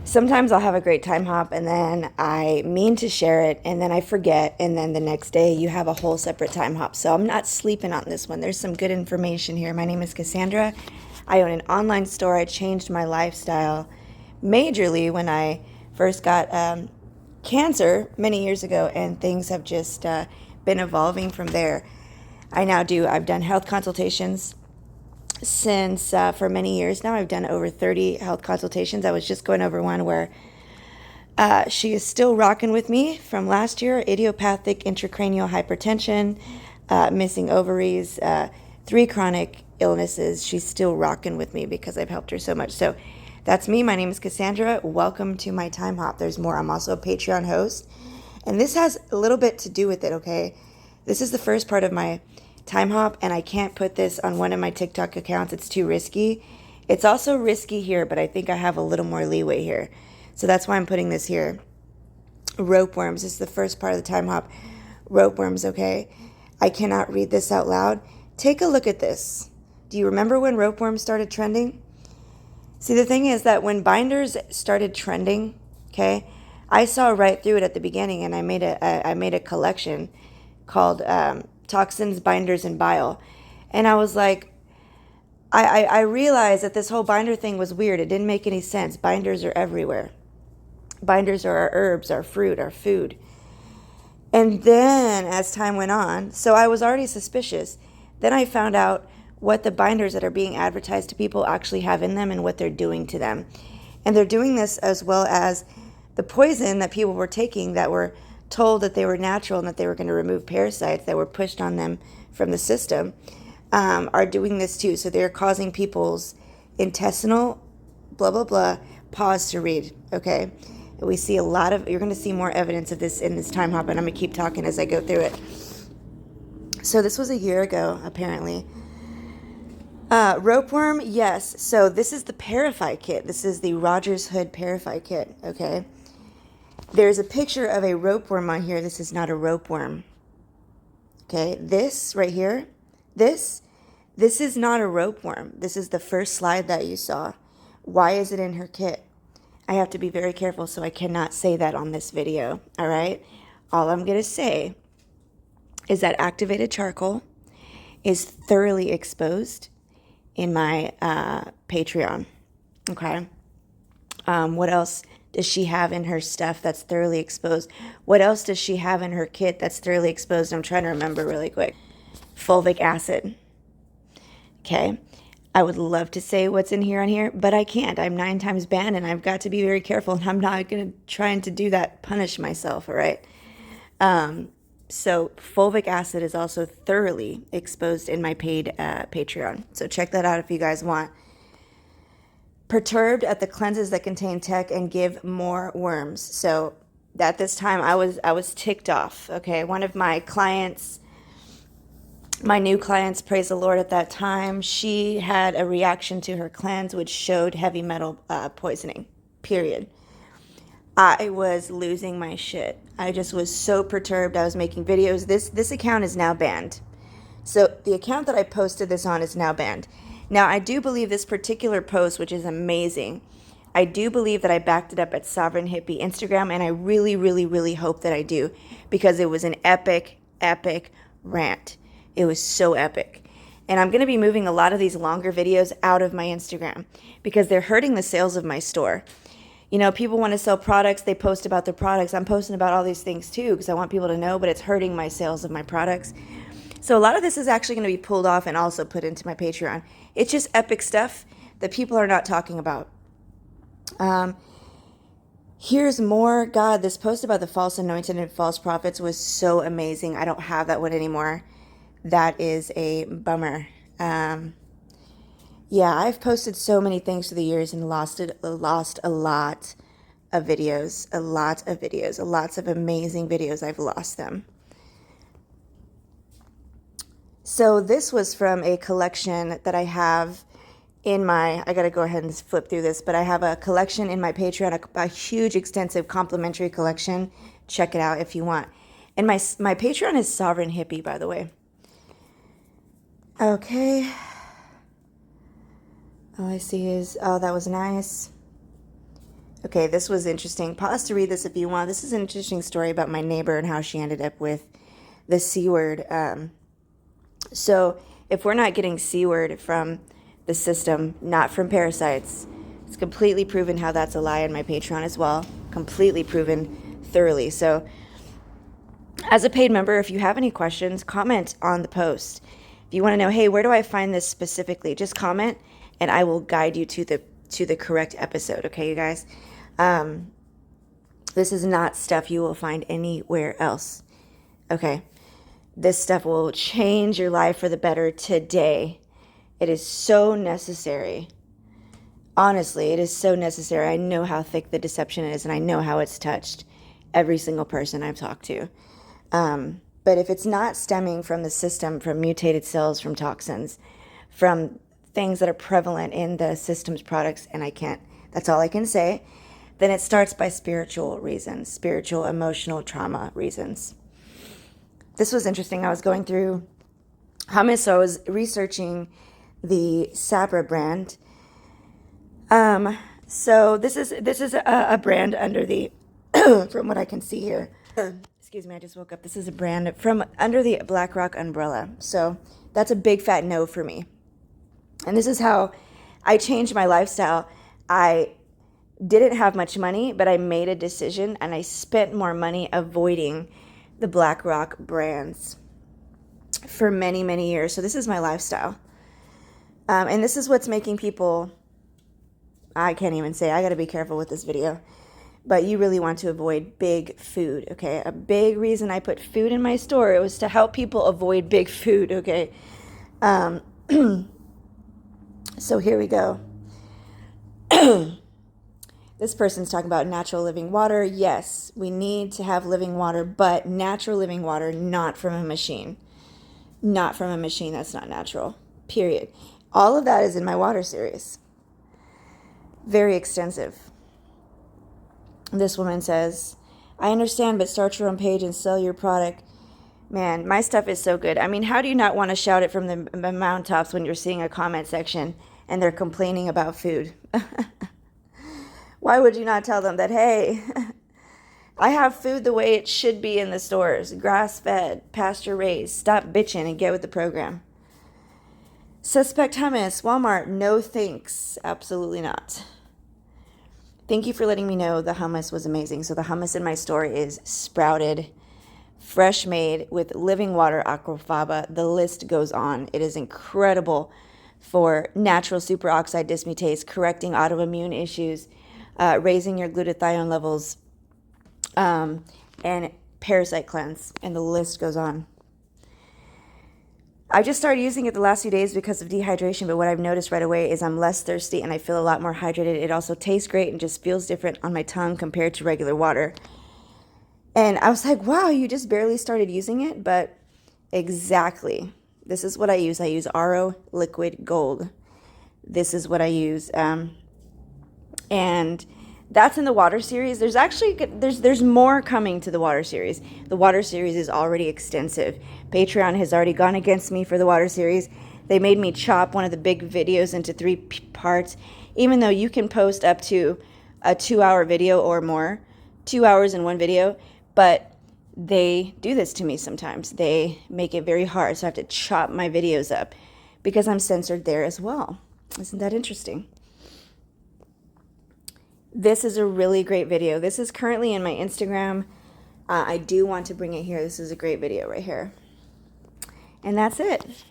Sometimes I'll have a great time hop and then I mean to share it and then I forget, and then the next day you have a whole separate time hop. So I'm not sleeping on this one. There's some good information here. My name is Cassandra. I own an online store. I changed my lifestyle majorly when I first got cancer many years ago, and things have just been evolving from there. I've done health consultations since for many years now. I've done over 30 health consultations. I was just going over one where she is still rocking with me from last year. Idiopathic intracranial hypertension, missing ovaries, 3 chronic illnesses. She's still rocking with me because I've helped her so much. So that's me. My name is Cassandra. Welcome to my time hop. There's more. I'm also a Patreon host, and this has a little bit to do with it, okay? This is the first part of my time hop, and I can't put this on one of my TikTok accounts. It's too risky. It's also risky here, but I think I have a little more leeway here. So that's why I'm putting this here. Ropeworms. This is the first part of the time hop. Ropeworms, okay? I cannot read this out loud. Take a look at this. Do you remember when ropeworms started trending? See, the thing is that when binders started trending, okay, I saw right through it at the beginning, and I made a collection called Toxins, Binders, and Bile. And I was like, I realized that this whole binder thing was weird. It didn't make any sense. Binders are everywhere. Binders are our herbs, our fruit, our food. And then as time went on, so I was already suspicious. Then I found out what the binders that are being advertised to people actually have in them and what they're doing to them. And they're doing this as well as the poison that people were taking that were told that they were natural and that they were going to remove parasites that were pushed on them from the system, are doing this too. So they're causing people's intestinal blah, blah, blah. Pause to read, okay? We see you're going to see more evidence of this in this time hop, and I'm going to keep talking as I go through it. So this was a year ago, apparently. Ropeworm, yes. So this is the Parify kit. This is the Rogers Hood Parify kit, okay? There's a picture of a ropeworm on here. This is not a ropeworm. Okay, this right here, this is not a ropeworm. This is the first slide that you saw. Why is it in her kit? I have to be very careful, so I cannot say that on this video, all right? All I'm going to say is that activated charcoal is thoroughly exposed in my Patreon, okay? What else does she have in her stuff that's thoroughly exposed? What else does she have in her kit that's thoroughly exposed? I'm trying to remember really quick. Fulvic acid. Okay. I would love to say what's in here on here, but I can't. I'm 9 times banned, and I've got to be very careful, and I'm not going to try to do that, punish myself, all right? So fulvic acid is also thoroughly exposed in my paid Patreon. So check that out if you guys want. Perturbed at the cleanses that contain tech and give more worms. So at this time, I was ticked off. Okay, one of my clients, my new clients, praise the Lord, at that time, she had a reaction to her cleanse which showed heavy metal poisoning. Period. I was losing my shit. I just was so perturbed. I was making videos. This account is now banned. So the account that I posted this on is now banned. Now, I do believe this particular post, which is amazing, I do believe that I backed it up at Sovereign Hippie Instagram, and I really, really, really hope that I do, because it was an epic, epic rant. It was so epic. And I'm going to be moving a lot of these longer videos out of my Instagram because they're hurting the sales of my store. You know, people want to sell products. They post about their products. I'm posting about all these things too because I want people to know, but it's hurting my sales of my products. So a lot of this is actually going to be pulled off and also put into my Patreon. It's just epic stuff that people are not talking about. Here's more. God, this post about the false anointed and false prophets was so amazing. I don't have that one anymore. That is a bummer. Yeah, I've posted so many things through the years and lost a lot of videos, lots of amazing videos. I've lost them. So this was from a collection that I have in my, I got to go ahead and flip through this, but I have a collection in my Patreon, a huge, extensive complimentary collection. Check it out if you want. And my Patreon is Sovereign Hippie, by the way. Okay. All I see is, oh, that was nice. Okay, this was interesting. Pause to read this if you want. This is an interesting story about my neighbor and how she ended up with the C word. So if we're not getting C word from the system, not from parasites, it's completely proven how that's a lie on my Patreon as well. Completely proven thoroughly. So as a paid member, if you have any questions, comment on the post. If you want to know, hey, where do I find this specifically? Just comment and I will guide you to the correct episode. Okay, you guys? This is not stuff you will find anywhere else. Okay? This stuff will change your life for the better today. It is so necessary. Honestly, it is so necessary. I know how thick the deception is, and I know how it's touched every single person I've talked to. But if it's not stemming from the system, from mutated cells, from toxins, from things that are prevalent in the system's products, and that's all I can say, then it starts by spiritual reasons, spiritual, emotional trauma reasons. This was interesting. I was going through hummus, so I was researching the Sabra brand. So this is a brand under the, from what I can see here. Excuse me, I just woke up. This is a brand from under the BlackRock umbrella. So that's a big fat no for me. And this is how I changed my lifestyle. I didn't have much money, but I made a decision and I spent more money avoiding the BlackRock brands for many, many years. So this is my lifestyle. And this is what's making people, I can't even say, I got to be careful with this video, but you really want to avoid big food, okay? A big reason I put food in my store, it was to help people avoid big food, okay? So here we go. This person's talking about natural living water. Yes, we need to have living water, but natural living water, not from a machine. Not from a machine, that's not natural, period. All of that is in my water series. Very extensive. This woman says, I understand, but start your own page and sell your product. Man, my stuff is so good. I mean, how do you not want to shout it from the mountaintops when you're seeing a comment section and they're complaining about food? Why would you not tell them that, hey, I have food the way it should be in the stores, grass-fed, pasture-raised. Stop bitching and get with the program. Suspect hummus, Walmart, no thanks. Absolutely not. Thank you for letting me know the hummus was amazing. So the hummus in my store is sprouted, fresh made with living water aquafaba. The list goes on. It is incredible for natural superoxide dismutase, correcting autoimmune issues, raising your glutathione levels, and parasite cleanse, and the list goes on. I just started using it the last few days because of dehydration, but what I've noticed right away is I'm less thirsty and I feel a lot more hydrated. It also tastes great and just feels different on my tongue compared to regular water. And I was like, wow, you just barely started using it, but exactly. This is what I use. I use RO Liquid Gold. This is what I use. And that's in the water series. There's actually, there's more coming to the water series. The water series is already extensive. Patreon has already gone against me for the water series. They made me chop one of the big videos into 3 parts, even though you can post up to a 2-hour video or more, 2 hours in one video, but they do this to me sometimes. They make it very hard, so I have to chop my videos up because I'm censored there as well. Isn't that interesting? This is a really great video. This is currently in my Instagram. I do want to bring it here. This is a great video right here. And that's it.